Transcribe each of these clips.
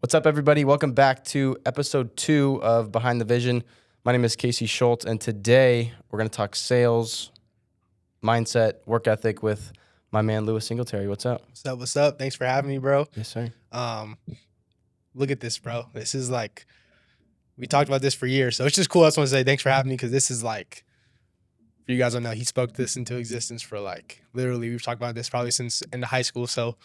What's up, everybody? Welcome back to episode 2 of Behind the Vision. My name is Casey Schultz, and today we're going to talk sales, mindset, work ethic with my man, Lewis Singleterry. What's up? What's up? Thanks for having me, bro. Yes, sir. Look at this, bro. This is like, we talked about this for years, so it's just cool. I just want to say thanks for having me because this is like, for you guys don't know, he spoke this into existence for like, literally, we've talked about this probably since into high school, so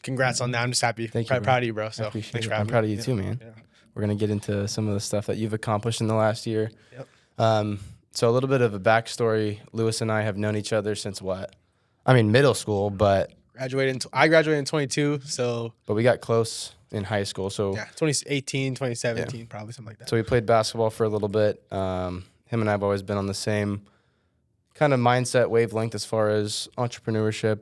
congrats on that. I'm just happy. Thank you, proud of you, bro. So thanks for it. having I'm me. proud of you too, man. Yeah. We're going to get into some of the stuff that you've accomplished in the last year. Yep. So a little bit of a backstory. Lewis and I have known each other since what? I mean, middle school, but... I graduated in 22, so... But we got close in high school, so... Yeah, 2018, 2017, probably something like that. So we played basketball for a little bit. Him and I have always been on the same kind of mindset wavelength as far as entrepreneurship.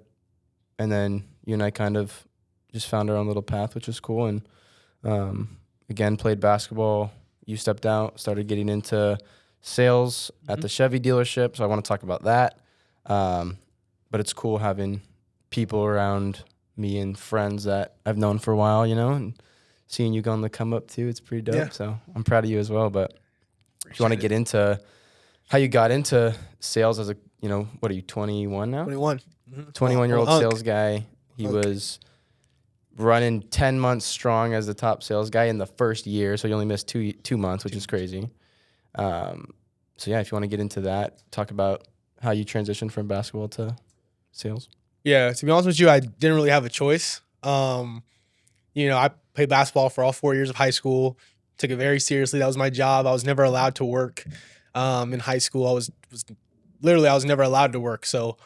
And then you and I kind of just found our own little path, which is cool. And again, played basketball. You stepped out, started getting into sales at the Chevy dealership. So I want to talk about that. But it's cool having people around me and friends that I've known for a while, you know, and seeing you go on the come up too. It's pretty dope. Yeah. So I'm proud of you as well. But if you want to get into how you got into sales as a, you know, what are you, 21 now? 21. 21-year-old sales guy. He was running 10 months strong as the top sales guy in the first year. So you only missed two months, which is crazy. So yeah, if you want to get into that, talk about how you transitioned from basketball to sales. Yeah, to be honest with you, I didn't really have a choice. You know, I played basketball for all 4 years of high school. Took it very seriously. That was my job. I was never allowed to work. In high school, I was never allowed to work. So,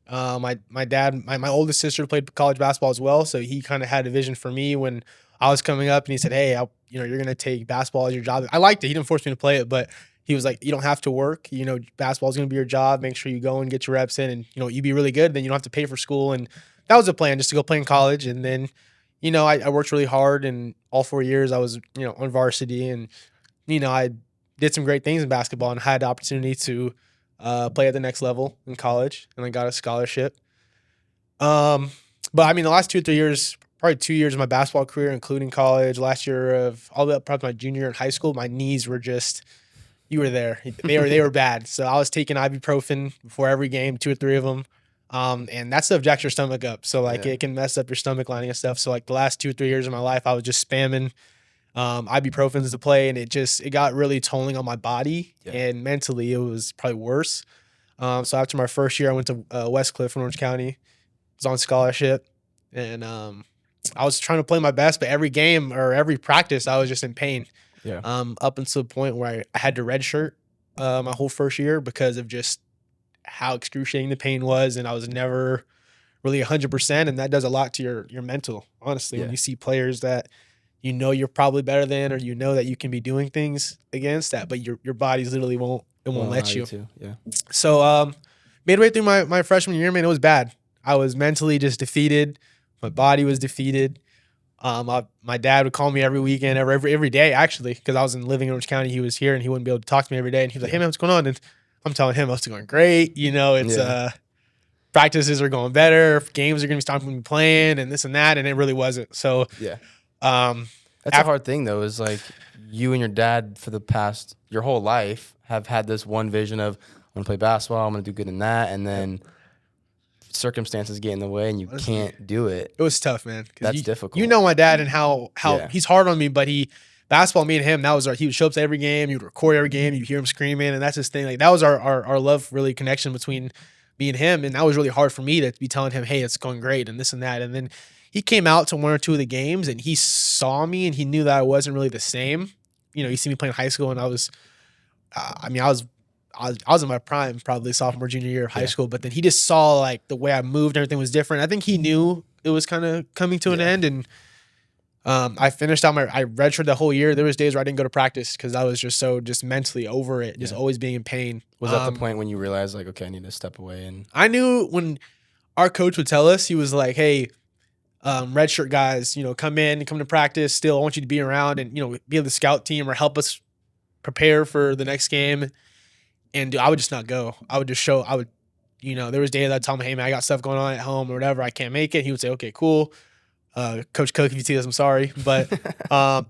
my dad, my oldest sister played college basketball as well. So he kind of had a vision for me when I was coming up, and he said, "Hey, you're gonna take basketball as your job." I liked it. He didn't force me to play it, but he was like, "You don't have to work. You know, basketball is gonna be your job. Make sure you go and get your reps in, and you be really good. Then you don't have to pay for school." And that was the plan, just to go play in college. And then, I worked really hard, and all 4 years I was, on varsity, and I did some great things in basketball and had the opportunity to play at the next level in college, and I got a scholarship. But I mean, the last 2 or 3 years, probably 2 years of my basketball career, including college, last year of all the way up probably my junior year in high school, my knees were just, you were there. They were bad. So I was taking ibuprofen before every game, 2 or 3 of them. And that stuff jacks your stomach up. So it can mess up your stomach lining and stuff. So like the last 2 or 3 years of my life, I was just spamming ibuprofens to play, and it got really tolling on my body, and mentally it was probably worse. So after my first year, I went to West Cliff in Orange County. I was on scholarship, and I was trying to play my best, but every game or every practice, I was just in pain. Yeah. Up until the point where I had to redshirt my whole first year because of just how excruciating the pain was, and I was never really 100%, and that does a lot to your mental, honestly. When you see players that you're probably better than, or that you can be doing things against that, but your body's literally won't let you. Yeah. So midway through my freshman year, man, it was bad. I was mentally just defeated. My body was defeated. My dad would call me every weekend, every day actually, because I was living in Orange County. He was here, and he wouldn't be able to talk to me every day. And he was like, "Hey man, what's going on?" And I'm telling him, "It's going great. It's practices are going better. Games are going to be starting playing, and this and that." And it really wasn't. So yeah. That's a hard thing though, is like you and your dad for your whole life have had this one vision of, I'm going to play basketball, I'm going to do good in that. And then circumstances get in the way and you can't do it. It was tough, man. That's difficult. You know my dad and how he's hard on me, but basketball, me and him, he would show up to every game, he would record every game, you'd hear him screaming, and that's his thing. Like that was our love really connection between me and him, and that was really hard for me to be telling him, "Hey, it's going great," and this and that. And then he came out to 1 or 2 of the games, and he saw me, and he knew that I wasn't really the same. He see me playing high school, and I was in my prime, probably sophomore, junior year of high school. But then he just saw like the way I moved, everything was different. I think he knew it was kind of coming to an end, and I finished out I redshirted the whole year. There was days where I didn't go to practice because I was just mentally over it, just always being in pain. Was that the point when you realized like, okay, I need to step away? And I knew when our coach would tell us, he was like, "Hey, redshirt guys, come to practice still. I want you to be around and, be on the scout team or help us prepare for the next game." And I would just not go. I would just there was days I'd tell him, "Hey man, I got stuff going on at home or whatever. I can't make it." He would say, "Okay, cool." Coach Cook, if you see this, I'm sorry. But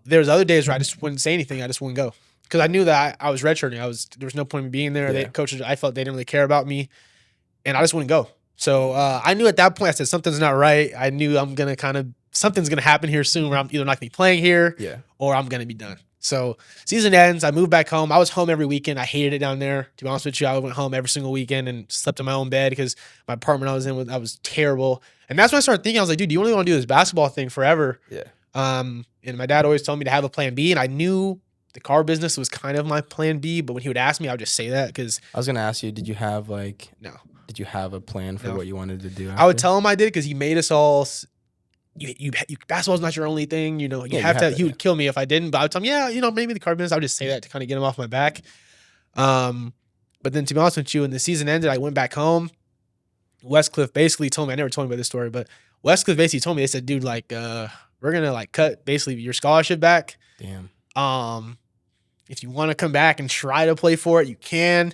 there's other days where I just wouldn't say anything. I just wouldn't go because I knew that I was redshirting. There was no point in me being there. Yeah. Coaches, I felt they didn't really care about me, and I just wouldn't go. So I knew at that point, I said something's not right. I knew something's gonna happen here soon where I'm either not gonna be playing here, or I'm gonna be done. So season ends. I moved back home. I was home every weekend. I hated it down there. To be honest with you, I went home every single weekend and slept in my own bed because my apartment I was in I was terrible. And that's when I started thinking. I was like, dude, do you really want to do this basketball thing forever? Yeah. And my dad always told me to have a plan B, and I knew the car business was kind of my plan B. But when he would ask me, I would just say that because I was gonna ask you, did you have no. Did you have a plan for what you wanted to do? I would tell him I did because he made us all. You basketball's not your only thing, you know. He would kill me if I didn't, but I would tell him, yeah, you know, maybe the car business. I would just say that to kind of get him off my back. But then to be honest with you, when the season ended, I went back home. Westcliff basically told me, I never told him about this story, but Westcliff basically told me, they said, dude, like, we're gonna like cut basically your scholarship back. Damn. If you want to come back and try to play for it, you can,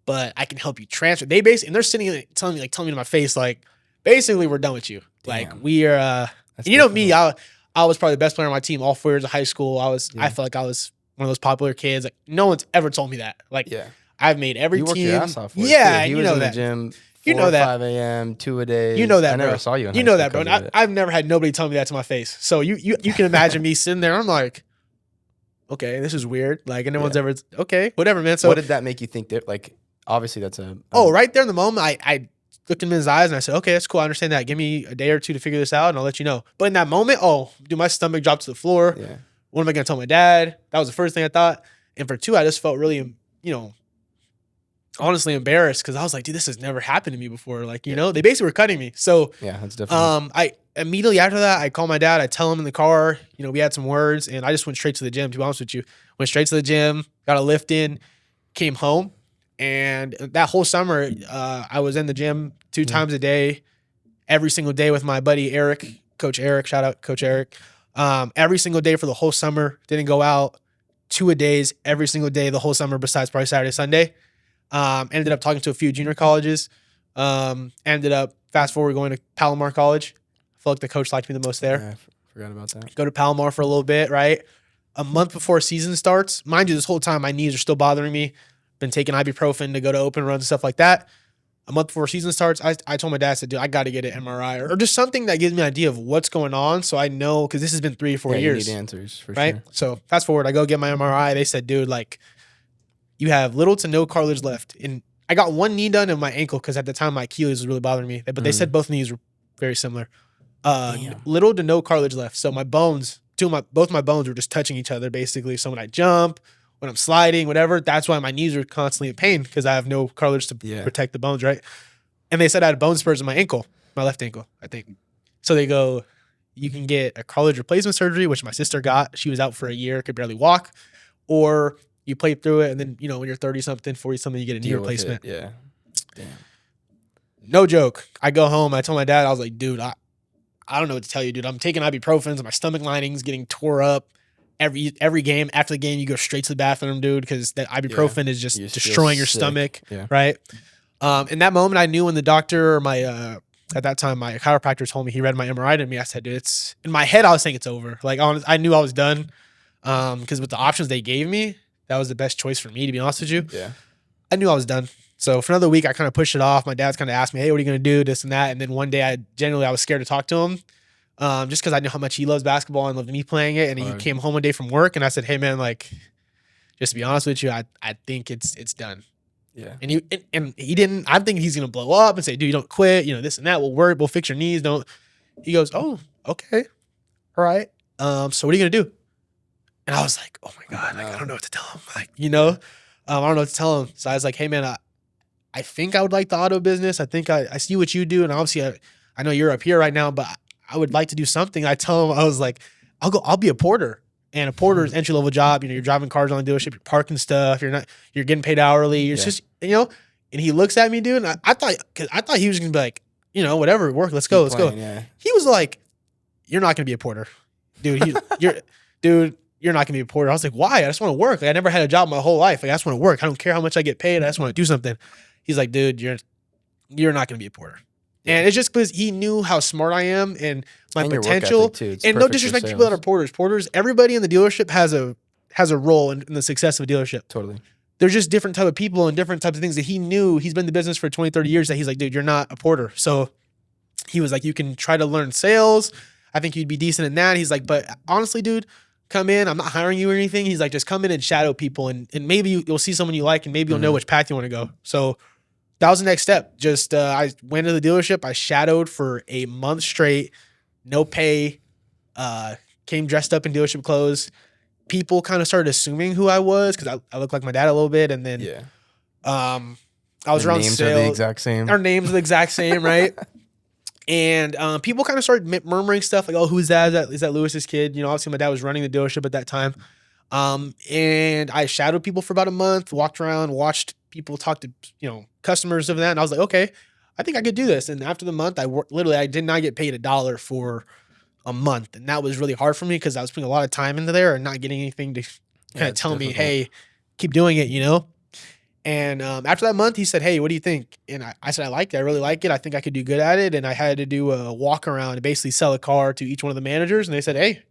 but I can help you transfer. They basically, and they're sitting telling me to my face, like, basically, we're done with you. Damn. Like, we are, you know me, I was probably the best player on my team all 4 years of high school. I felt like I was one of those popular kids. Like, no one's ever told me that. Like, I've made every team. You worked your ass off for it, yeah, too. you know in that. The gym, 4 you know that. 5 a.m., 2 a day. You know that, I bro. never saw you in high You know school that, bro. And I've never had nobody tell me that to my face. So you can imagine me sitting there. I'm like, okay, this is weird. Like, and no one's ever, okay, whatever, man. So what did that make you think that, like, obviously that's right there in the moment, I looked him in his eyes and I said, okay, that's cool. I understand that. Give me a day or two to figure this out and I'll let you know. But in that moment, dude, my stomach dropped to the floor. Yeah. What am I going to tell my dad? That was the first thing I thought. And for two, I just felt really, honestly embarrassed because I was like, dude, this has never happened to me before. Like, you know, they basically were cutting me. So yeah, that's different. I immediately after that, I called my dad. I tell him in the car, we had some words and I just went straight to the gym, to be honest with you. Went straight to the gym, got a lift in, came home. And that whole summer, I was in the gym 2 times a day, every single day with my buddy Eric, Coach Eric. Shout out Coach Eric. Every single day for the whole summer. Didn't go out 2-a-days every single day the whole summer besides probably Saturday, Sunday. Ended up talking to a few junior colleges. Ended up fast forward going to Palomar College. I feel like the coach liked me the most there. Yeah, I forgot about that. Go to Palomar for a little bit, right? A month before season starts. Mind you, this whole time my knees are still bothering me. Been taking ibuprofen to go to open runs and stuff like that. A month before season starts, I told my dad, I said, dude, I got to get an MRI or just something that gives me an idea of what's going on so I know, because this has been 3 or 4 years. You need answers for right? sure. So fast forward, I go get my MRI. They said, dude, like, you have little to no cartilage left. And I got one knee done in my ankle because at the time my Achilles was really bothering me. But they said both knees were very similar. Little to no cartilage left. So my bones, both my bones were just touching each other basically. So when I jump, when I'm sliding, whatever, that's why my knees are constantly in pain because I have no cartilage to protect the bones, right? And they said I had bone spurs in my ankle, my left ankle, I think. So they go, you can get a cartilage replacement surgery, which my sister got. She was out for a year, could barely walk. Or you play through it, and then, when you're 30-something, 40-something, you get a knee replacement. Yeah. Damn. No joke. I go home. I told my dad, I was like, dude, I don't know what to tell you, dude. I'm taking ibuprofen. My stomach lining's getting tore up. Every game, after the game, you go straight to the bathroom, dude, because that ibuprofen is just destroying your stomach, right? In that moment, I knew when the doctor or at that time, my chiropractor told me, he read my MRI to me. I said, dude, it's in my head. I was saying it's over. Like, I knew I was done because with the options they gave me, that was the best choice for me, to be honest with you. Yeah. I knew I was done. So for another week, I kind of pushed it off. My dad's kind of asked me, hey, what are you going to do? This and that. And then one day, I was scared to talk to him. Just because I knew how much he loves basketball and loved me playing it. And he came home one day from work and I said, hey man, like, just to be honest with you, I think it's done. Yeah. And he didn't, I'm thinking he's going to blow up and say, dude, you don't quit, this and that. We'll fix your knees. He goes, oh, okay. All right. So what are you going to do? And I was like, oh my God, like, I don't know what to tell him. Like, I don't know what to tell him. So I was like, hey man, I think I would like the auto business. I think I see what you do. And obviously I know you're up here right now, but I would like to do something. I tell him, I was like, I'll be a porter. And a porter is entry level job. You're driving cars on the dealership, you're parking stuff, you're getting paid hourly. You're just, and he looks at me, dude. And I thought he was gonna be like, whatever, work, let's go. Yeah. He was like, you're not gonna be a porter. Dude, you're not gonna be a porter. I was like, why? I just want to work. Like, I never had a job my whole life. Like, I just want to work. I don't care how much I get paid. I just want to do something. He's like, dude, you're not gonna be a porter. And it's just because he knew how smart I am and my And your work potential. ethic, too. It's And no perfect for disrespect to people that are sales. porters. Porters, everybody in the dealership has a role in the success of a dealership. Totally. There's just different type of people and different types of things that he knew. He's been in the business for 20, 30 years that he's like, dude, you're not a porter. So he was like, you can try to learn sales. I think you'd be decent in that. He's like, but honestly, dude, come in. I'm not hiring you or anything. He's like, just come in and shadow people and maybe you'll see someone you like and maybe you'll know which path you want to go. So that was the next step. Just I went to the dealership. I shadowed for a month straight, no pay, came dressed up in dealership clothes. People kind of started assuming who I was because I look like my dad a little bit. And then I was Their around names sales. are the exact same. Our names are the exact same, right? And people kind of started murmuring stuff like, "Oh, who's that? Is that Lewis's kid?" You know, obviously my dad was running the dealership at that time. And I shadowed people for about a month, walked around, watched people talk to customers of that, and I was like, okay, I think I could do this. And after the month, I did not get paid $1 for a month, and that was really hard for me because I was putting a lot of time into there and not getting anything to kind of tell me, hey, keep doing it, And after that month, he said, hey, what do you think? And I said, I like it. I really like it. I think I could do good at it. And I had to do a walk around and basically sell a car to each one of the managers. And they said, hey,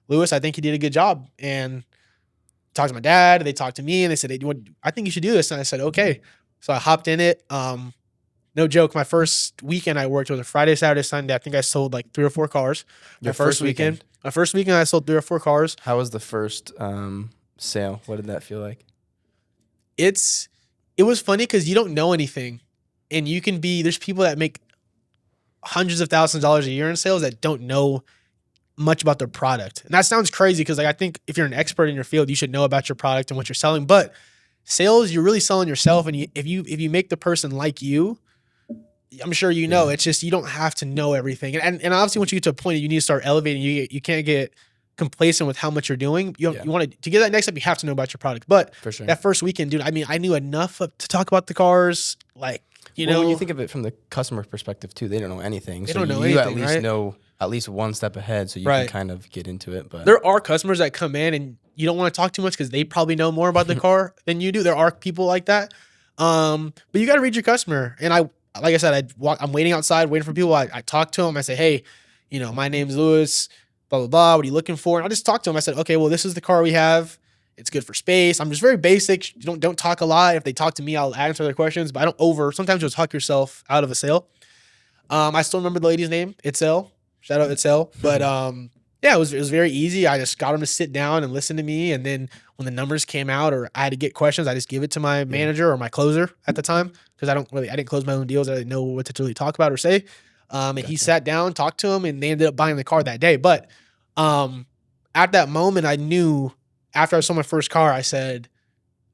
Lewis, I think you did a good job. And talked to my dad. They talked to me and they said, hey, I think you should do this. And I said, okay. So I hopped in it. No joke. My first weekend I worked was a Friday, Saturday, Sunday. I think I sold like 3 or 4 cars. My first weekend I sold 3 or 4 cars. How was the first sale? What did that feel like? It was funny because you don't know anything, and there's people that make hundreds of thousands of dollars a year in sales that don't know much about their product. And that sounds crazy because I think if you're an expert in your field, you should know about your product and what you're selling. But sales, you're really selling yourself. And if you make the person like you, I'm sure it's just you don't have to know everything. And obviously once you get to a point, you need to start elevating. You can't get complacent with how much you're doing. You want to get that next step, you have to know about your product. But for sure, that first weekend, dude, I mean, I knew enough to talk about the cars. Like, when you think of it from the customer perspective too, they don't know anything. They so don't know you anything, at least right? know at least one step ahead, so you can kind of get into it. But there are customers that come in and you don't want to talk too much because they probably know more about the car than you do. There are people like that. But you got to read your customer. And like I said, I'm waiting outside, waiting for people. I talk to them. I say, hey, my name's Lewis, blah, blah, blah. What are you looking for? And I'll just talk to them. I said, okay, well, this is the car we have. It's good for space. I'm just very basic. Don't talk a lot. If they talk to me, I'll answer their questions, but I don't sometimes you'll talk yourself out of a sale. I still remember the lady's name, Itzel. Shout out Itzel. But it was very easy. I just got them to sit down and listen to me. And then when the numbers came out or I had to get questions, I just give it to my manager or my closer at the time because I didn't close my own deals. I didn't know what to really talk about or say. And he sat down, talked to him, and they ended up buying the car that day. But at that moment, I knew after I sold my first car, I said,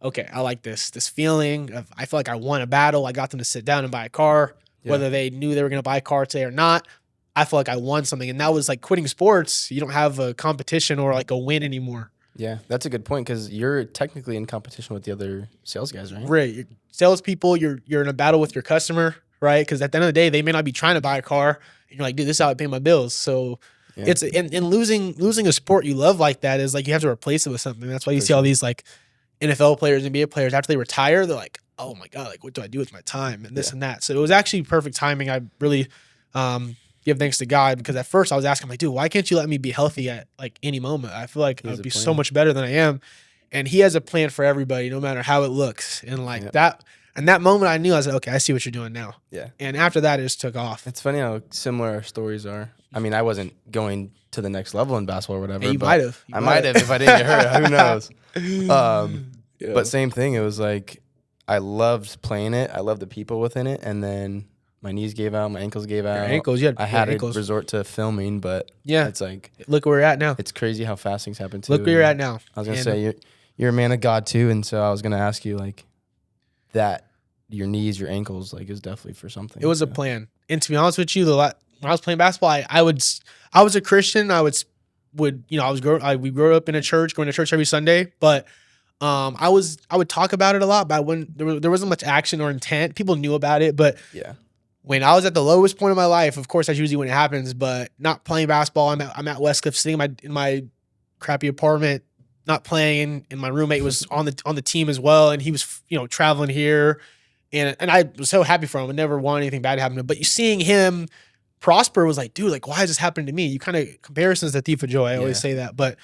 okay, I like this feeling of I feel like I won a battle. I got them to sit down and buy a car, whether they knew they were going to buy a car today or not. I feel like I won something. And that was like quitting sports. You don't have a competition or like a win anymore. Yeah, that's a good point because you're technically in competition with the other sales guys, right? Right. You're salespeople, you're in a battle with your customer, right? Because at the end of the day, they may not be trying to buy a car. And you're like, dude, this is how I pay my bills. So it's and losing a sport you love like that is like you have to replace it with something. That's why you see all these like NFL players, NBA players, after they retire, they're like, oh my God, like what do I do with my time and this and that. So it was actually perfect timing. I really give thanks to God because at first I was asking, like, dude, why can't you let me be healthy at like any moment? I feel like I would be so much better than I am. And he has a plan for everybody, no matter how it looks. And like that, and that moment I knew, I was like, okay, I see what you're doing now. Yeah. And after that, it just took off. It's funny how similar our stories are. I mean, I wasn't going to the next level in basketball or whatever. You might have. I might have if I didn't get hurt. Who knows? But same thing. It was like I loved playing it. I loved the people within it. And then my knees gave out. My ankles gave out. I had to resort to filming. But it's like, look where we're at now. It's crazy how fast things happen too. Look where you're at now. I was going to say, you're a man of God too. And so I was going to ask you like that your knees, your ankles, like is definitely for something. It was a plan. And to be honest with you, when I was playing basketball, I was a Christian. We grew up in a church, going to church every Sunday, but I would talk about it a lot, but there wasn't much action or intent. People knew about it, but when I was at the lowest point of my life, of course, that's usually when it happens, but not playing basketball. I'm at Westcliff sitting in my crappy apartment, not playing, and my roommate was on the team as well, and he was traveling here. And I was so happy for him. I never wanted anything bad to happen to him. But you seeing him prosper was like, dude, like, why is this happening to me? You kind of comparisons the thief of joy. I always say that. But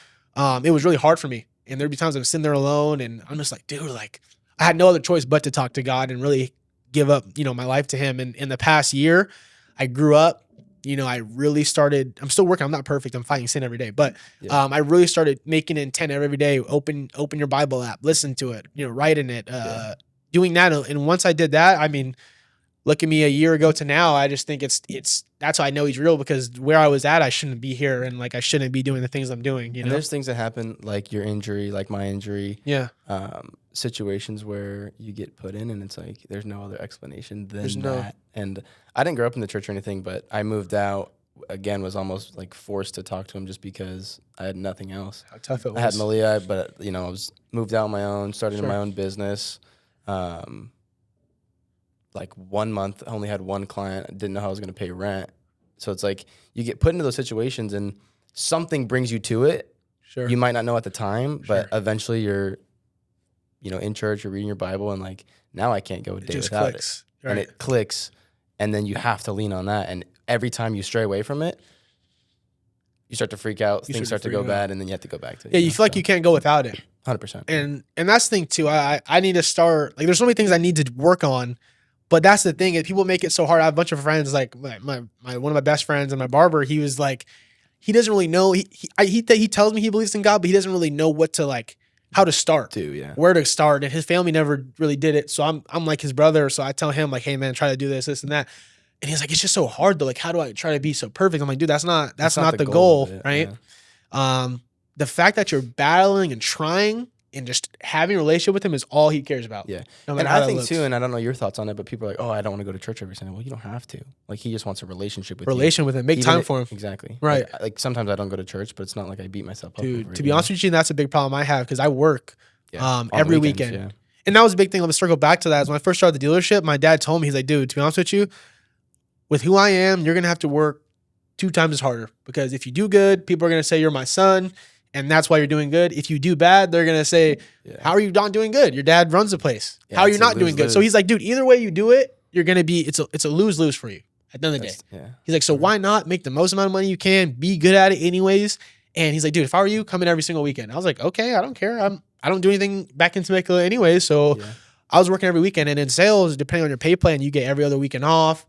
it was really hard for me. And there'd be times I'm sitting there alone and I'm just like, dude, like I had no other choice but to talk to God and really give up, my life to him. And in the past year, I grew up. I really started, I'm still working. I'm not perfect. I'm fighting sin every day, but I really started making intent every day. Open your Bible app, listen to it, write in it, doing that. And once I did that, I mean, look at me a year ago to now, I just think that's how I know he's real, because where I was at, I shouldn't be here. And like, I shouldn't be doing the things I'm doing, And there's things that happen, like your injury, like my injury. Yeah. Situations where you get put in and it's like, there's no other explanation than that. And I didn't grow up in the church or anything, but I moved out, again, was almost like forced to talk to him just because I had nothing else. How tough it was. I had Malia, but I was moved out on my own, started my own business. Like 1 month, I only had one client. I didn't know how I was going to pay rent. So it's like you get put into those situations and something brings you to it. Sure. You might not know at the time, but eventually you're, in church, you're reading your Bible, and like, now I can't go a day without it. Right. And it clicks, and then you have to lean on that. And every time you stray away from it, you start to freak out, things start to go bad, and then you have to go back to it. Yeah, you feel like you can't go without it. 100%. And that's the thing too. I need to start, like, there's so many things I need to work on, but that's the thing, is people make it so hard. I have a bunch of friends, like my one of my best friends and my barber, he was like, he doesn't really know. He tells me he believes in God, but he doesn't really know what to, like, how to start, where to start. And his family never really did it. So I'm like his brother. So I tell him, like, hey man, try to do this and that. And he's like, it's just so hard though. Like, how do I try to be so perfect? I'm like, dude, that's not the goal, right? Yeah. The fact that you're battling and trying and just having a relationship with him is all he cares about. Yeah. And I think too, and I don't know your thoughts on it, but people are like, oh, I don't want to go to church every Sunday. Well, you don't have to. Like, he just wants a relationship with him. Make time for him. Exactly. Right. Like sometimes I don't go to church, but it's not like I beat myself up. Dude, to be honest with you, that's a big problem I have, because I work every weekend. Yeah. And that was a big thing. Let me circle back to that. Is when I first started the dealership, my dad told me, he's like, dude, to be honest with you, with who I am, you're going to have to work 2 times as harder, because if you do good, people are going to say you're my son, and that's why you're doing good. If you do bad, they're going to say, how are you not doing good? Your dad runs the place. How are you not doing good? So he's like, dude, either way you do it, you're going to be, it's a lose-lose for you at the end of the day. Yeah. He's like, so why not make the most amount of money you can, be good at it anyways? And he's like, dude, if I were you, come in every single weekend. I was like, okay, I don't care. I don't do anything back in Temecula anyway. So I was working every weekend. And in sales, depending on your pay plan, you get every other weekend off.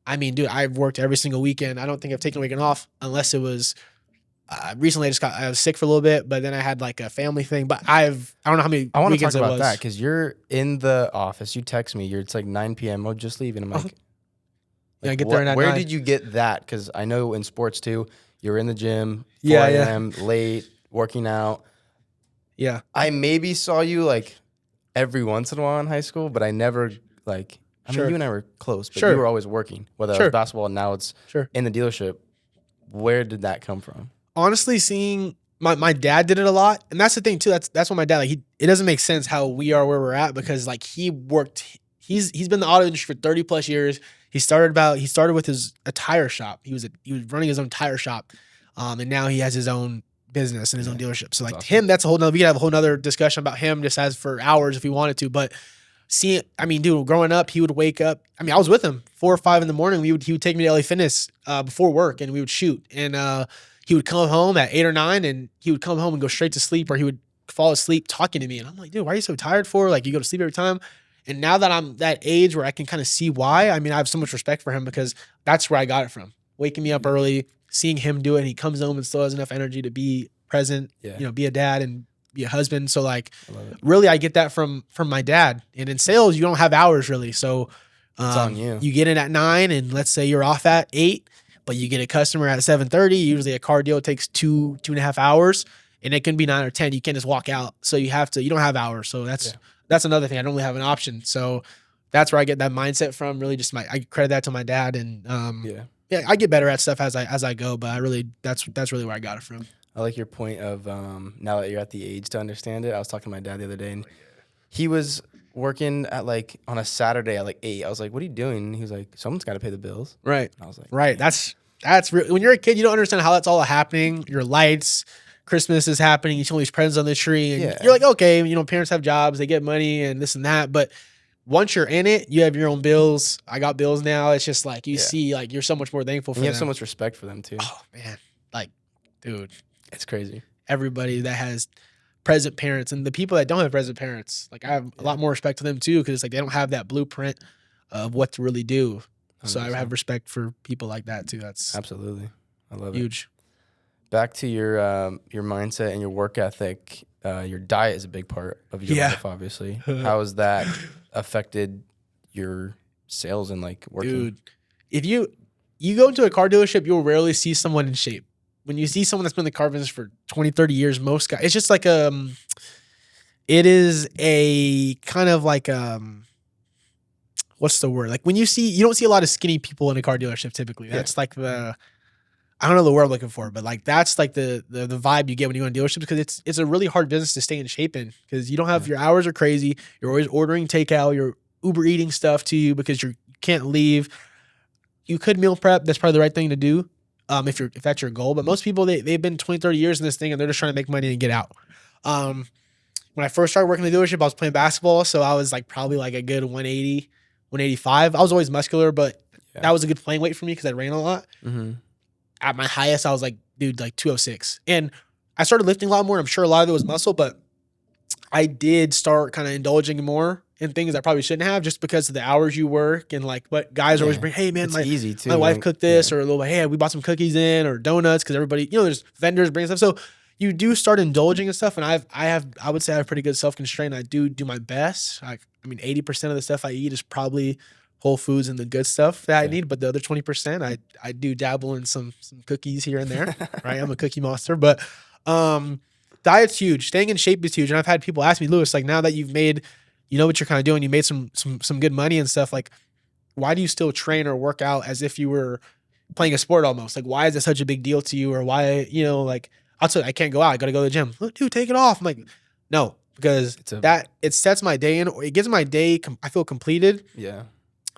I mean, dude, I've worked every single weekend. I don't think I've taken a weekend off unless it was recently. I was sick for a little bit, but then I had like a family thing. But I don't know how many. I want to talk about that, because you're in the office. You text me. It's like 9 p.m. Oh, just leaving. I'm like, I get there. Where did you get that? Because I know in sports too, you're in the gym, 4 a.m. late, working out. Yeah. I maybe saw you like every once in a while in high school, but I never like. I mean, you and I were close, but you were always working, whether it was basketball and now it's in the dealership. Where did that come from? Honestly, seeing my dad did it a lot. And that's the thing too. That's what my dad, like, it doesn't make sense how we are where we're at, because like he's been in the auto industry for 30 plus years. He started with a tire shop. He was running his own tire shop. And now he has his own business and his own dealership. So like awesome. That's a whole nother, we could have a whole nother discussion about him just as for hours if we wanted to, but dude, growing up, he would wake up. I mean, I was with him 4 or 5 in the morning. He would take me to LA Fitness before work, and we would shoot. And he would come home at 8 or 9, and he would come home and go straight to sleep, or he would fall asleep talking to me. And I'm like, dude, why are you so tired for? Like, you go to sleep every time. And now that I'm that age where I can kind of see why, I mean, I have so much respect for him, because that's where I got it from. Waking me up early, seeing him do it, and he comes home and still has enough energy to be present, be a dad and be a husband. So like, really, I get that from my dad. And in sales, you don't have hours really. So it's on you. You get in at 9, and let's say you're off at 8, but you get a customer at 7:30. Usually a car deal takes 2.5 hours, and it can be 9 or 10. You can't just walk out. So you don't have hours. So that's another thing. I don't really have an option. So that's where I get that mindset from. Really, just I credit that to my dad. And I get better at stuff as I go. But that's really where I got it from. I like your point of now that you're at the age to understand it. I was talking to my dad the other day, and he was working at like on a Saturday at like 8. I was like, "What are you doing?" And he was like, "Someone's got to pay the bills." Right. And I was like, "Right." Man. That's real. When you're a kid, you don't understand how that's all happening. Your lights, Christmas is happening. You see all these presents on the tree, and you're like, "Okay, parents have jobs, they get money, and this and that." But once you're in it, you have your own bills. I got bills now. It's just like you Yeah. see, like you're so much more thankful for And you have them. so much respect for them too. Oh man, like, dude, It's crazy. everybody that has present parents and the people that don't have present parents, like I have a lot more respect for them too, because like they don't have that blueprint of what to really do. So I 100%. have respect for people like that too. That's Absolutely. I love it. huge. Back to your mindset and your work ethic. Your diet is a big part of your Yeah. life, obviously. How has that affected your sales and like working? Dude, if you go into a car dealership, you'll rarely see someone in shape. When you see someone that's been in the car business for 20, 30 years, most guys, it's just like it is a kind of like what's the word? Like when you don't see a lot of skinny people in a car dealership typically. That's like I don't know the word I'm looking for, but like that's like the vibe you get when you go to dealerships, because it's a really hard business to stay in shape in, because you don't have your hours are crazy. You're always ordering takeout. You're Uber eating stuff to you because you can't leave. You could meal prep. That's probably the right thing to do if that's your goal. But most people they've been 20, 30 years in this thing and they're just trying to make money and get out. When I first started working in the dealership, I was playing basketball, so I was like probably like a good 180, 185. I was always muscular, but that was a good playing weight for me because I ran a lot. Mm-hmm. At my highest, I was like, dude, like 206. And I started lifting a lot more. I'm sure a lot of it was muscle, but I did start kind of indulging more in things I probably shouldn't have, just because of the hours you work and like what guys always bring. Hey man, it's easy too. My wife cooked this, or a little like, hey, we bought some cookies in or donuts, because everybody, there's vendors bringing stuff. So you do start indulging in stuff, and I would say I have pretty good self-constraint. I do my best. I mean, 80% of the stuff I eat is probably whole foods and the good stuff that I need, but the other 20%, I do dabble in some cookies here and there. Right, I'm a cookie monster, but diet's huge. Staying in shape is huge. And I've had people ask me, Lewis, like now that you've made, what you're kind of doing, you made some good money and stuff, like why do you still train or work out as if you were playing a sport almost? Like why is it such a big deal to you? Or why, like I'll tell you, I can't go out. I got to go to the gym. Look, dude, take it off. I'm like, no, because it sets my day in, or it gives my day, I feel completed. Yeah.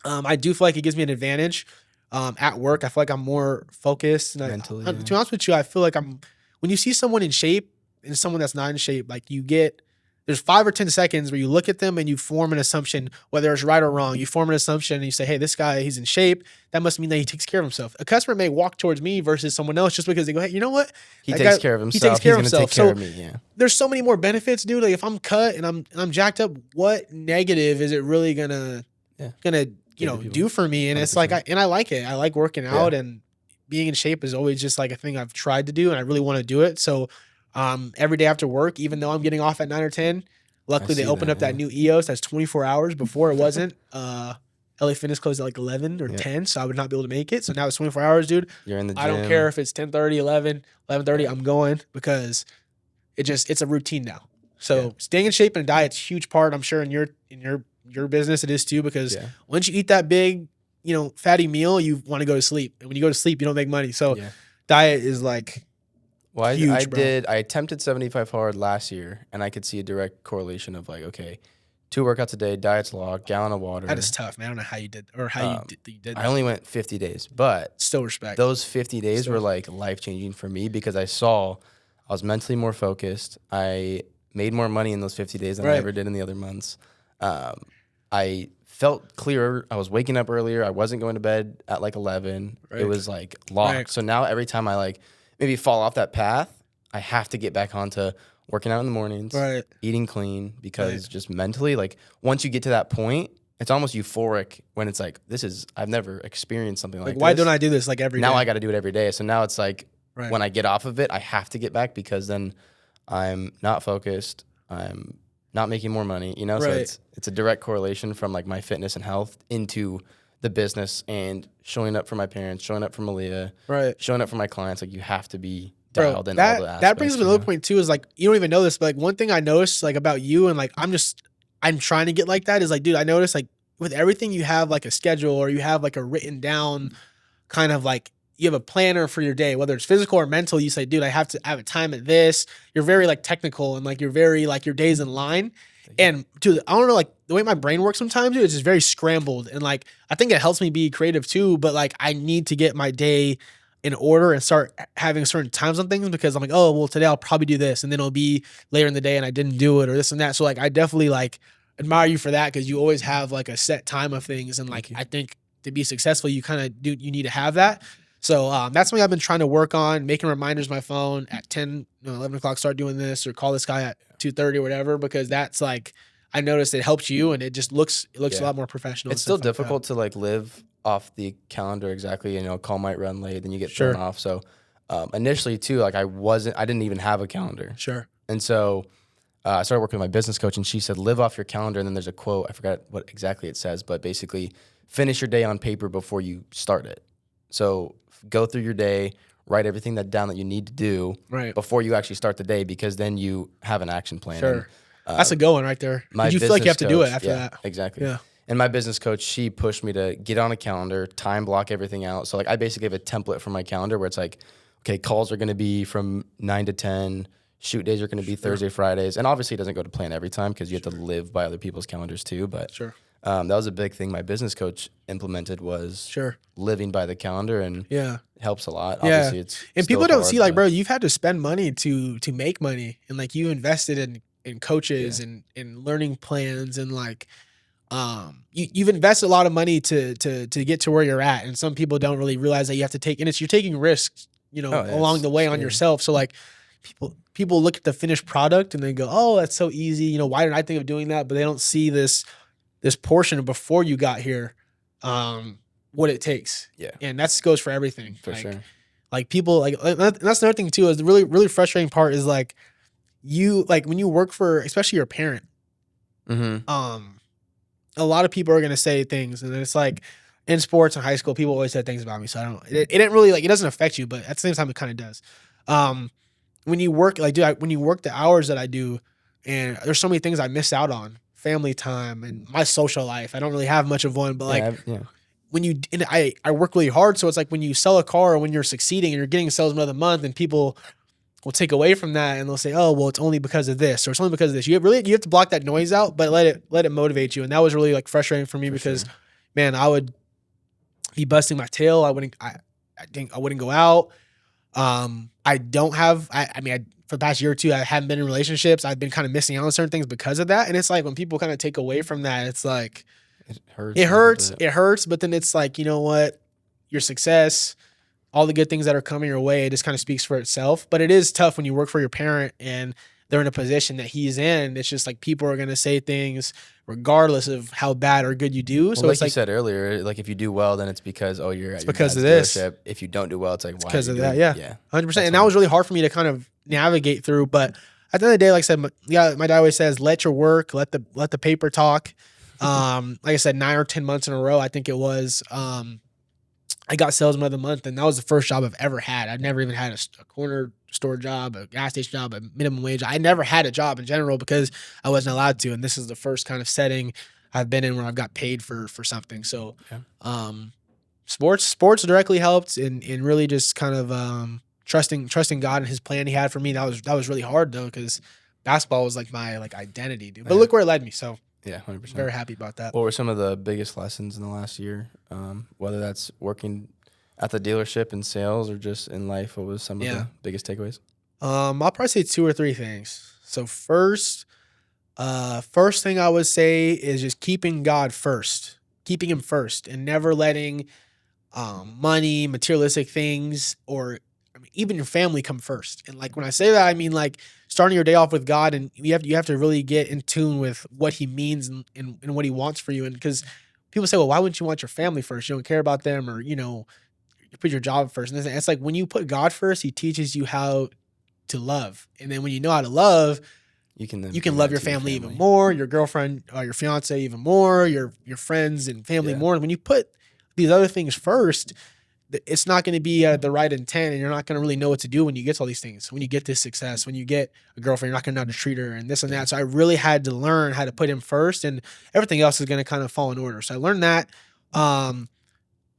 I do feel like it gives me an advantage at work. I feel like I'm more focused. And mentally, to be honest with you, I feel like when you see someone in shape and someone that's not in shape, like there's 5 or 10 seconds where you look at them and you form an assumption, whether it's right or wrong. You form an assumption and you say, hey, this guy, he's in shape. That must mean that he takes care of himself. A customer may walk towards me versus someone else just because they go, hey, you know what? He takes care of himself. He's going to take care of me. Yeah. There's so many more benefits, dude. Like if I'm cut and I'm jacked up, what negative is it really gonna do for me? And 100%. It's like I like it. I like working out, and being in shape is always just like a thing I've tried to do, and I really want to do it. So every day after work, even though I'm getting off at 9 or 10, luckily they opened up that new EOS that's 24 hours. Before it wasn't. LA Fitness closed at like 11 or 10, so I would not be able to make it. So now it's 24 hours, dude. You're in the gym. I don't care if it's 10:30, 11, 11:30. I'm going because it's a routine now. So staying in shape and diet's a huge part. I'm sure in your business it is too, because once you eat that big, fatty meal, you want to go to sleep. And when you go to sleep, you don't make money. So diet is like huge, I attempted 75 hard last year, and I could see a direct correlation of like, okay, 2 workouts a day, diet's log, gallon of water. That is tough, man. I don't know how you did, or how you did that. I only went 50 days, but still respect. Those 50 days were like life-changing for me, because I was mentally more focused. I made more money in those 50 days than I ever did in the other months. I felt clearer. I was waking up earlier. I wasn't going to bed at like 11. It was like locked. So now every time I like maybe fall off that path, I have to get back onto working out in the mornings, eating clean, because just mentally, like once you get to that point, it's almost euphoric when it's like, I've never experienced something like this. Why don't I do this like every day? Now I got to do it every day. So now it's like when I get off of it, I have to get back, because then I'm not focused. I'm not making more money, So it's a direct correlation from like my fitness and health into the business and showing up for my parents, showing up for Malia, showing up for my clients. Like you have to be dialed in all the aspects. That brings me to another point too, is like, you don't even know this, but like one thing I noticed like about you, and like I'm trying to get like that, is like, dude, I noticed like with everything you have like a schedule, or you have like a written down kind of like, you have a planner for your day, whether it's physical or mental. You say, dude, I have to have a time at this. You're very like technical, and like you're very like your day's in line. And dude, I don't know, like the way my brain works sometimes, dude, it's just very scrambled. And like, I think it helps me be creative too, but like I need to get my day in order and start having certain times on things, because I'm like, oh, well, today I'll probably do this. And then it'll be later in the day and I didn't do it, or this and that. So like, I definitely like admire you for that because you always have like a set time of things. And like, Thank you. I think to be successful, you kind of you need to have that. So that's something I've been trying to work on, making reminders on my phone at 10, 11 o'clock, start doing this, or call this guy at 2:30 or whatever, because that's like, I noticed it helps you and it just looks a lot more professional. It's still difficult to like live off the calendar exactly. You know, call might run late, then you get thrown off. So initially too, like I didn't even have a calendar. Sure. And so I started working with my business coach, and she said, live off your calendar. And then there's a quote, I forgot what exactly it says, but basically finish your day on paper before you start it. So go through your day, write everything down that you need to do before you actually start the day, because then you have an action plan. Sure. And, that's a good one right there. You feel like you have to do it after that. Exactly. Yeah. And my business coach, she pushed me to get on a calendar, time block everything out. So like I basically have a template for my calendar where it's like, okay, calls are going to be from 9 to 10. Shoot days are going to be Thursday, Fridays. And obviously it doesn't go to plan every time because you have to live by other people's calendars too. But that was a big thing my business coach implemented was living by the calendar, and it helps a lot. Yeah. Obviously it's and people don't see like, bro, you've had to spend money to make money, and like you invested in coaches and learning plans, and like you've invested a lot of money to get to where you're at. And some people don't really realize that you have to take, and you're taking risks, along the way on yourself. So like people look at the finished product and they go, oh, that's so easy. Why didn't I think of doing that? But they don't see this portion before you got here, what it takes. Yeah. And that goes for everything. For sure. Like people that's another thing too, is the really, really frustrating part is like when you work for, especially your parent, a lot of people are going to say things, and it's like in sports and high school, people always said things about me. So it didn't really it doesn't affect you, but at the same time, it kind of does. When you work, when you work the hours that I do, and there's so many things I miss out on, family time and my social life. I don't really have much of one, but when you, and I work really hard. So it's like when you sell a car, or when you're succeeding and you're getting salesman of the month, and people will take away from that and they'll say, oh, well, it's only because of this, or it's only because of this. You have to block that noise out, but let it motivate you. And that was really like frustrating for me because man, I would be busting my tail. I wouldn't go out. I don't have, for the past year or two, I haven't been in relationships. I've been kind of missing out on certain things because of that. And it's like, when people kind of take away from that, it's like, it hurts. But then it's like, you know what, your success, all the good things that are coming your way, it just kind of speaks for itself. But it is tough when you work for your parent and they're in a position that he's in. It's just like people are going to say things regardless of how bad or good you do. Well, so like it's you said earlier, like if you do well, then it's because, you're at your because dad's of this. dealership. If you don't do well, it's like, why? Because of that. Yeah. 100%. And that was really hard for me to kind of navigate through. But at the end of the day, like I said, my dad always says, let your work, let the paper talk. Like I said, 9 or 10 months in a row, I think it was, I got salesman of the month, and that was the first job I've ever had. I've never even had a corner store job, a gas station job, a minimum wage. I never had a job in general because I wasn't allowed to. And this is the first kind of setting I've been in where I've got paid for something. So, sports directly helped, and really just kind of trusting God and His plan He had for me. That was really hard though, because basketball was like my identity, dude. But look where it led me. So. Yeah, 100%. Very happy about that. What were some of the biggest lessons in the last year? Whether that's working at the dealership in sales or just in life, what was some of the biggest takeaways? I'll probably say 2 or 3 things. So first thing I would say is just keeping God first, keeping Him first, and never letting money, materialistic things, or even your family come first. And like when I say that, I mean like starting your day off with God, and you have to really get in tune with what He means and what He wants for you. And because people say, well, why wouldn't you want your family first? You don't care about them, or you put your job first. And it's like when you put God first, He teaches you how to love. And then when you know how to love, you can love your family even more, your girlfriend or your fiance even more, your friends and family more. And when you put these other things first, it's not going to be the right intent, and you're not going to really know what to do when you get to all these things. When you get this success, when you get a girlfriend, you're not going to know how to treat her and this and that. So I really had to learn how to put Him first, and everything else is going to kind of fall in order. So I learned that.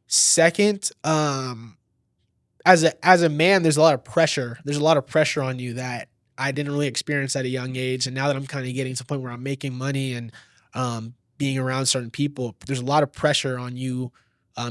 Second, as a man, there's a lot of pressure. There's a lot of pressure on you that I didn't really experience at a young age. And now that I'm kind of getting to the point where I'm making money and being around certain people, there's a lot of pressure on you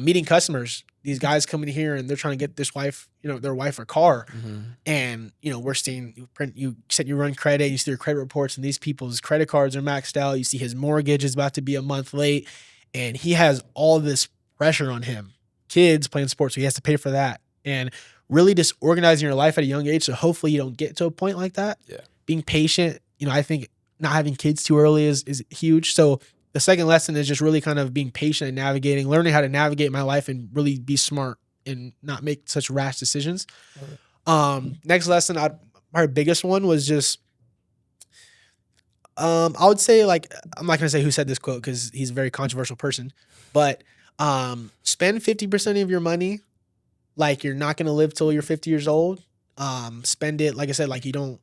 meeting customers these guys coming here and they're trying to get this wife, their wife a car. Mm-hmm. And, we're seeing you said you run credit, you see their credit reports and these people's credit cards are maxed out. You see his mortgage is about to be a month late and he has all this pressure on him. Kids playing sports, so he has to pay for that. And really just organizing your life at a young age. So hopefully you don't get to a point like that. Yeah. Being patient, I think not having kids too early is huge. So the second lesson is just really kind of being patient and navigating, learning how to navigate my life and really be smart and not make such rash decisions. Next lesson, our biggest one was just, I would say like, I'm not going to say who said this quote because he's a very controversial person, but spend 50% of your money like you're not going to live till you're 50 years old. Spend it, like I said, like you don't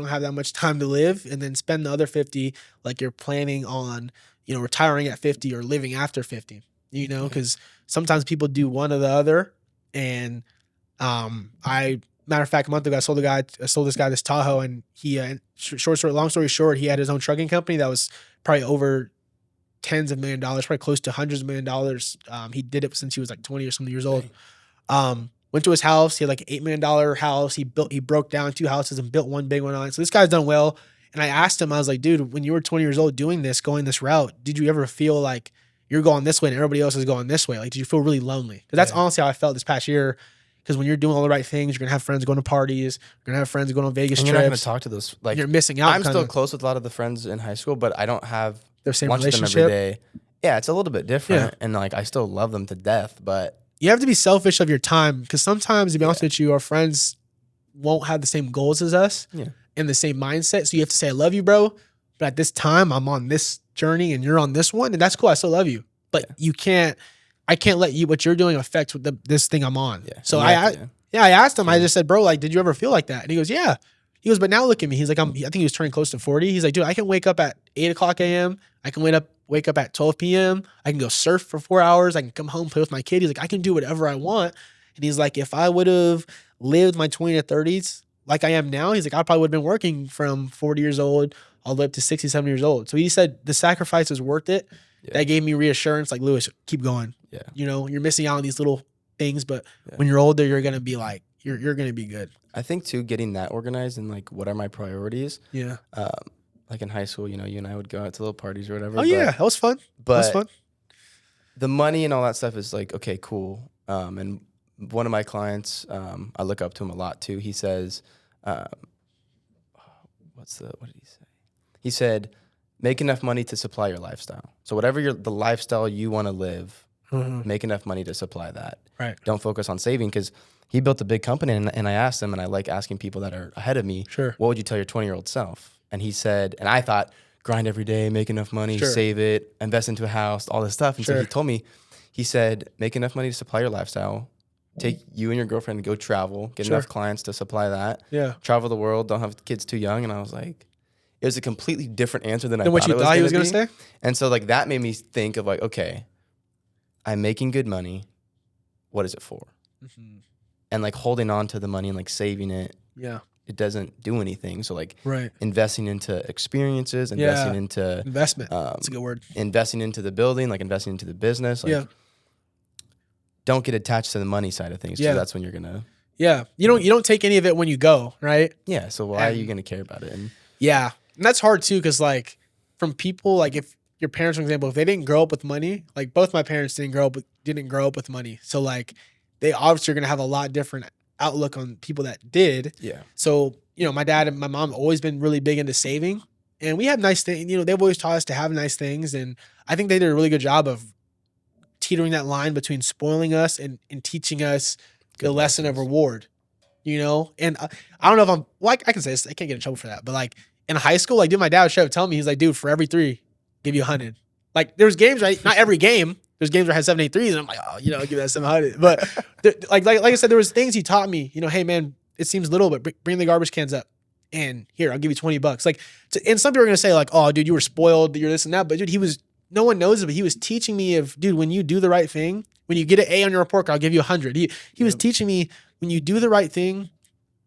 have that much time to live, and then spend the other 50 like you're planning on, retiring at 50 or living after 50, because sometimes people do one or the other. And matter of fact, a month ago, I sold this guy this Tahoe, and he, long story short, he had his own trucking company that was probably over tens of $1 million, probably close to hundreds of $1 million. He did it since he was like 20 or something years old. Went to his house. He had like an $8 million house. He broke down 2 houses and built one big one on it. So this guy's done well. And I asked him, I was like, dude, when you were 20 years old going this route, did you ever feel like you're going this way and everybody else is going this way? Like, did you feel really lonely? Because that's honestly how I felt this past year. Because when you're doing all the right things, you're going to have friends going to parties. You're going to have friends going on Vegas and trips. You're not going to talk to those. Like, you're missing out. I'm still close with a lot of the friends in high school, but I don't have their same lunch with them relationship. every day. Yeah, it's a little bit different. And like, I still love them to death, but you have to be selfish of your time, because sometimes, to be honest with you, our friends won't have the same goals as us and the same mindset. So you have to say, I love you, bro, but at this time, I'm on this journey and you're on this one, and that's cool. I still love you. But I can't let what you're doing affect this thing I'm on. Yeah. So I asked him, I just said, bro, like, did you ever feel like that? And he goes, yeah. He goes, but now look at me. He's like, I think he was turning close to 40. He's like, dude, I can wake up at 8 o'clock a.m. I can wake up at 12 p.m. I can go surf for 4 hours. I can come home, play with my kid. He's like, I can do whatever I want. And he's like, if I would have lived my 20 to 30s like I am now, he's like, I probably would have been working from 40 years old all the way up to 60, 70 years old. So he said the sacrifice is worth it. Yeah. That gave me reassurance. Like, Lewis, keep going. Yeah. You're missing out on these little things, but when you're older, you're going to be like, you're going to be good. I think too, getting that organized and like, what are my priorities? Yeah. Like in high school, you and I would go out to little parties or whatever. Oh yeah, that was fun. The money and all that stuff is like, okay, cool. And one of my clients, I look up to him a lot too. He says, what did he say? He said, make enough money to supply your lifestyle. So whatever the lifestyle you want to live, make enough money to supply that. Right. Don't focus on saving, because he built a big company, and I asked him, and I like asking people that are ahead of me, sure, what would you tell your 20-year-old self? And he said, and I thought, grind every day, make enough money, save it, invest into a house, all this stuff. And so he told me, he said, make enough money to supply your lifestyle. Take you and your girlfriend to go travel, get enough clients to supply that. Yeah. Travel the world, don't have kids too young. And I was like, it was a completely different answer than I thought he was going to say. And so like that made me think of like, okay, I'm making good money. What is it for? Mm-hmm. And like holding on to the money and like saving it. Yeah. It doesn't do anything. So like investing into experiences, investing into investment. That's a good word. Investing into the building, like investing into the business. Like don't get attached to the money side of things. Yeah. That's when you're gonna. Yeah. You don't take any of it when you go, right? Yeah. So why are you gonna care about it? And that's hard too, because like from people, like if your parents, for example, if they didn't grow up with money, like both my parents didn't grow up with money. So like they obviously are gonna have a lot different outlook on people that did. Yeah. So, my dad and my mom have always been really big into saving, and we have nice things. They've always taught us to have nice things. And I think they did a really good job of teetering that line between spoiling us and teaching us the lesson of reward, and I don't know if I can say this, I can't get in trouble for that, but like in high school, like, dude, my dad would show tell me, he's like, dude, for every 3, give you 100. Like there's games, right? Not every game. There's games where I had 7, 8 threes, and I'm like, oh, give that 700. But like I said, there was things he taught me. Hey man, it seems little, but bring the garbage cans up, and here I'll give you $20. Like, and some people are gonna say like, oh, dude, you were spoiled, you're this and that. But dude, no one knows it, but he was teaching me dude, when you do the right thing, when you get an A on your report card, I'll give you 100. He was teaching me, when you do the right thing,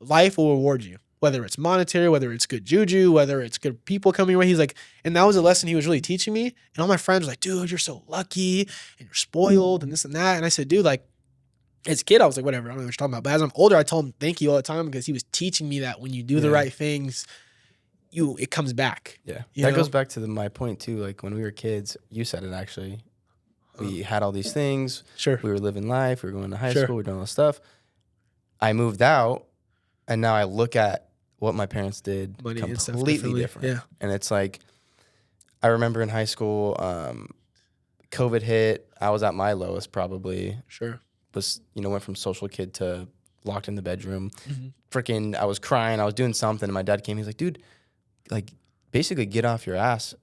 life will reward you. Whether it's monetary, whether it's good juju, whether it's good people coming your way. He's like, and that was a lesson he was really teaching me. And all my friends were like, dude, you're so lucky and you're spoiled and this and that. And I said, dude, like, As a kid, I was like, whatever, I don't know what you're talking about. But as I'm older, I told him thank you all the time because he was teaching me that when you do the right things, it comes back. Yeah. That goes back to my point too. Like when we were kids, you said it actually. We had all these things. Sure. We were living life. We were going to high school. We were doing all this stuff. I moved out, and now I look at what my parents did completely different. Yeah. And it's like, I remember in high school, COVID hit. I was at my lowest probably. Sure. Went from social kid to locked in the bedroom. Freaking, I was crying. I was doing something, and my dad came. He's like, dude, like, basically get off your ass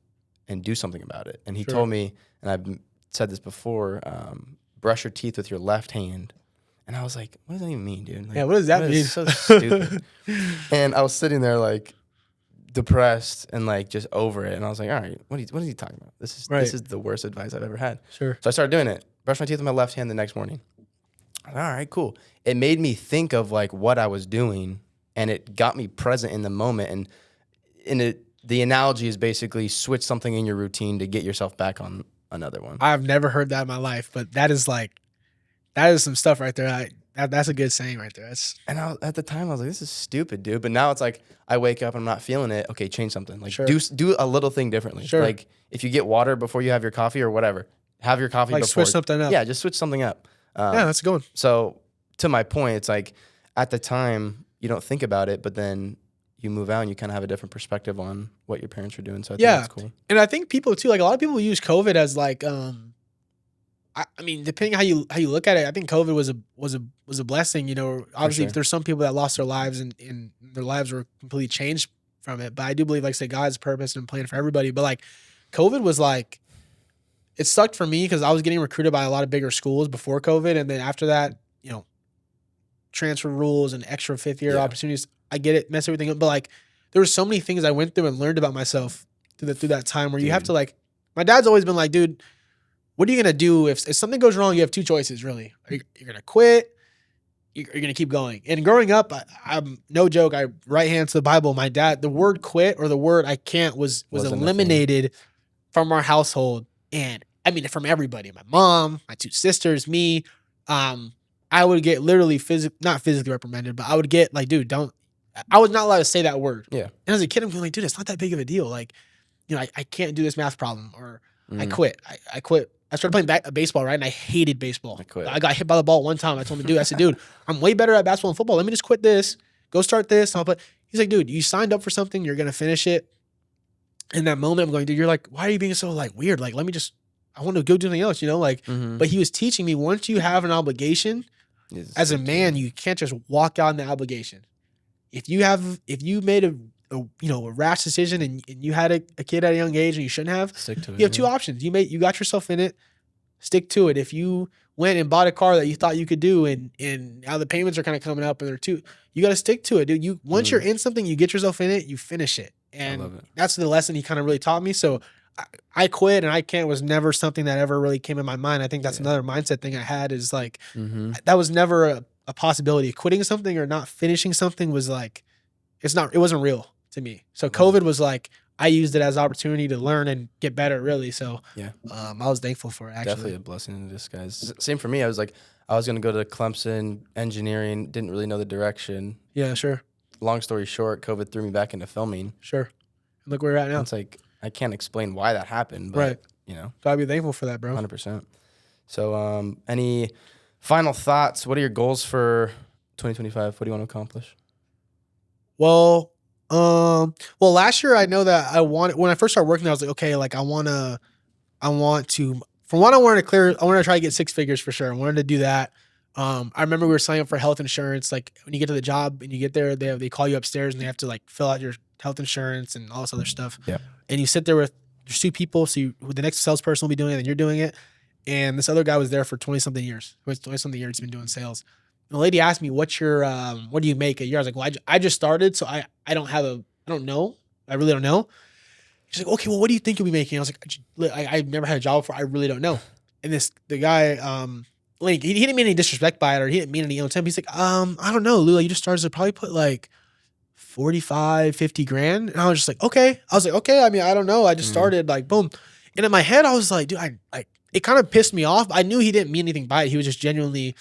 and do something about it. And he told me, and I've said this before, brush your teeth with your left hand. And I was like, what does that even mean, dude? Like, yeah, what does that mean? It's so stupid. And I was sitting there like depressed and like just over it. And I was like, all right, what is he talking about? This is the worst advice I've ever had. Sure. So I started doing it. Brush my teeth with my left hand the next morning. I was like, all right, cool. It made me think of like what I was doing, and it got me present in the moment. And the analogy is basically switch something in your routine to get yourself back on another one. I've never heard that in my life, but that is some stuff right there. That's a good saying right there. At the time I was like, this is stupid, dude. But now it's like I wake up and I'm not feeling it. Okay, change something. Like do a little thing differently. Sure. Like if you get water before you have your coffee or whatever, have your coffee before. Switch something up. Yeah, just switch something up. Yeah, that's a good one. So to my point, it's like at the time you don't think about it, but then you move out and you kind of have a different perspective on what your parents were doing. So I think that's cool. And I think people too, like a lot of people use COVID as like, I mean, depending how you look at it, I think COVID was a blessing. You know, obviously, if there's some people that lost their lives and their lives were completely changed from it, but I do believe, like, say, God's purpose and plan for everybody. But like, COVID was like, it sucked for me because I was getting recruited by a lot of bigger schools before COVID, and then after that, you know, transfer rules and extra fifth year opportunities. I get it, mess everything up, but like, there were so many things I went through and learned about myself through that time where you have to like. My dad's always been like, dude, what are you gonna do if something goes wrong? You have two choices, really. You're gonna quit. You're gonna keep going. And growing up, I'm no joke. I right hand to the Bible. My dad, the word quit or the word I can't was eliminated from our household, and I mean from everybody. My mom, my two sisters, me. I would get literally not physically reprimanded, but I would get like, dude, don't. I was not allowed to say that word. Yeah. And as a kid, I'm feeling like, dude, it's not that big of a deal. Like, you know, I can't do this math problem, or I quit. I quit. I started playing baseball, right? And I hated baseball. I got hit by the ball one time. I told him, dude, I said, dude, I'm way better at basketball and football. Let me just quit this. Go start this. He's like, dude, you signed up for something. You're going to finish it. In that moment, I'm going, dude, you're like, why are you being so like weird? Like, I want to go do something else, you know? Like, but he was teaching me, once you have an obligation, as a man, you can't just walk out on the obligation. If you made a rash decision and you had a kid at a young age and you shouldn't have, stick to it. You have two options. You got yourself in it, stick to it. If you went and bought a car that you thought you could do and now the payments are kind of coming up and you got to stick to it, dude. Once you're in something, you get yourself in it, you finish it. And that's the lesson he kind of really taught me. So I quit and I can't was never something that ever really came in my mind. I think that's another mindset thing I had is like, that was never a possibility. Quitting something or not finishing something was like, it wasn't real to me. So COVID was like, I used it as an opportunity to learn and get better, really. So I was thankful for it, actually. Definitely a blessing in disguise. Same for me. I was like, I was going to go to Clemson engineering, didn't really know the direction. Yeah, sure. Long story short, COVID threw me back into filming. Sure. Look where we're at now. It's like, I can't explain why that happened, but, you know. Gotta be thankful for that, bro. 100%. So, any final thoughts? What are your goals for 2025? What do you want to accomplish? Well, last year I know that when I first started working, I was like, okay, like I want to, from what I wanted to clear, I wanted to try to get 6 figures for sure. I wanted to do that. I remember we were signing up for health insurance. Like when you get to the job and you get there, they call you upstairs and they have to like fill out your health insurance and all this other stuff. Yeah. And you sit there with there's 2 people. So the next salesperson will be doing it and you're doing it. And this other guy was there for 20 something years. He's been doing sales. And the lady asked me, what do you make a year? I was like, well, I just started. So I don't know. I really don't know. She's like, okay, well, what do you think you'll be making? I was like, I've never had a job before. I really don't know. And the guy, Link, he didn't mean any disrespect by it or he didn't mean any ill intent. He's like, I don't know, Lula, you just started, so probably put like 45, 50 grand. And I was just like, okay. I was like, okay. I mean, I don't know. I just started like, boom. And in my head, I was like, dude, it kind of pissed me off. I knew he didn't mean anything by it. He was just genuinely,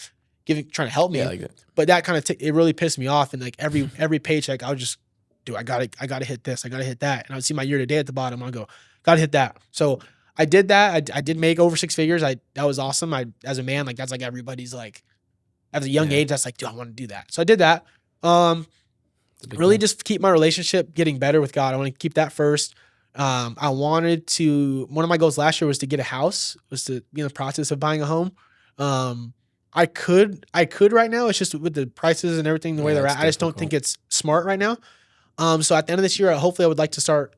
trying to help me. Yeah, like it. But that kind of it really pissed me off. And like every paycheck, I would just I gotta hit this, I gotta hit that, and I would see my year to day at the bottom. I go, gotta hit that. So I did that. I did make over 6 figures. That was awesome. As a man, like that's like everybody's like at a young age. That's like, dude, I want to do that. So I did that. Really just keep my relationship getting better with God. I want to keep that first. I wanted to. One of my goals last year was to get a house. Was to be in the process of buying a home. I could right now. It's just with the prices and everything the way they're at. I just don't think it's smart right now. So at the end of this year, hopefully I would like to start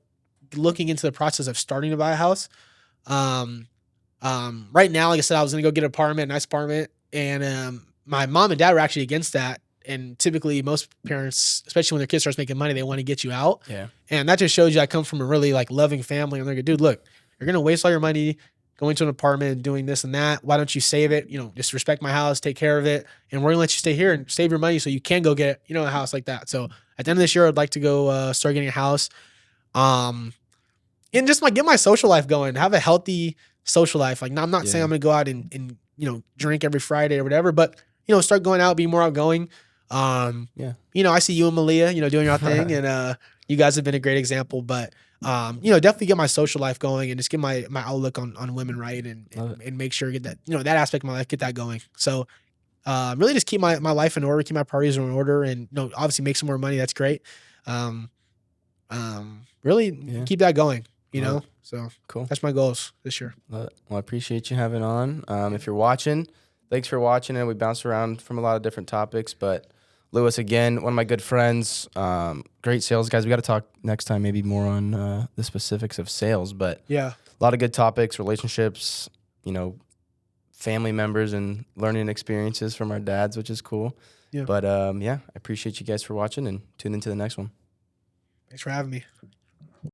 looking into the process of starting to buy a house. Right now, like I said, I was going to go get an apartment, a nice apartment. And my mom and dad were actually against that. And typically most parents, especially when their kid starts making money, they want to get you out. Yeah. And that just shows you I come from a really like loving family. And they're like, dude, look, you're going to waste all your money going to an apartment and doing this and that. Why don't you save it? You know, just respect my house, take care of it. And we're going to let you stay here and save your money so you can go get, you know, a house like that. So at the end of this year, I'd like to go start getting a house. And just like get my social life going, have a healthy social life. Like, now I'm not saying I'm going to go out and, you know, drink every Friday or whatever, but, you know, start going out, be more outgoing. You know, I see you and Malia, you know, doing your thing, and you guys have been a great example, but you know, definitely get my social life going and just get my outlook on women right, and make sure I get that, you know, that aspect of my life, get that going. So really just keep my life in order, keep my priorities in order, and, you know, obviously make some more money. That's great. Really keep that going, you know? So cool. That's my goals this year. Well, I appreciate you having on. If you're watching, thanks for watching. And we bounced around from a lot of different topics, but Lewis, again, one of my good friends, great sales guys. We got to talk next time, maybe more on the specifics of sales, but yeah, a lot of good topics, relationships, you know, family members, and learning experiences from our dads, which is cool. Yeah. But I appreciate you guys for watching, and tune into the next one. Thanks for having me.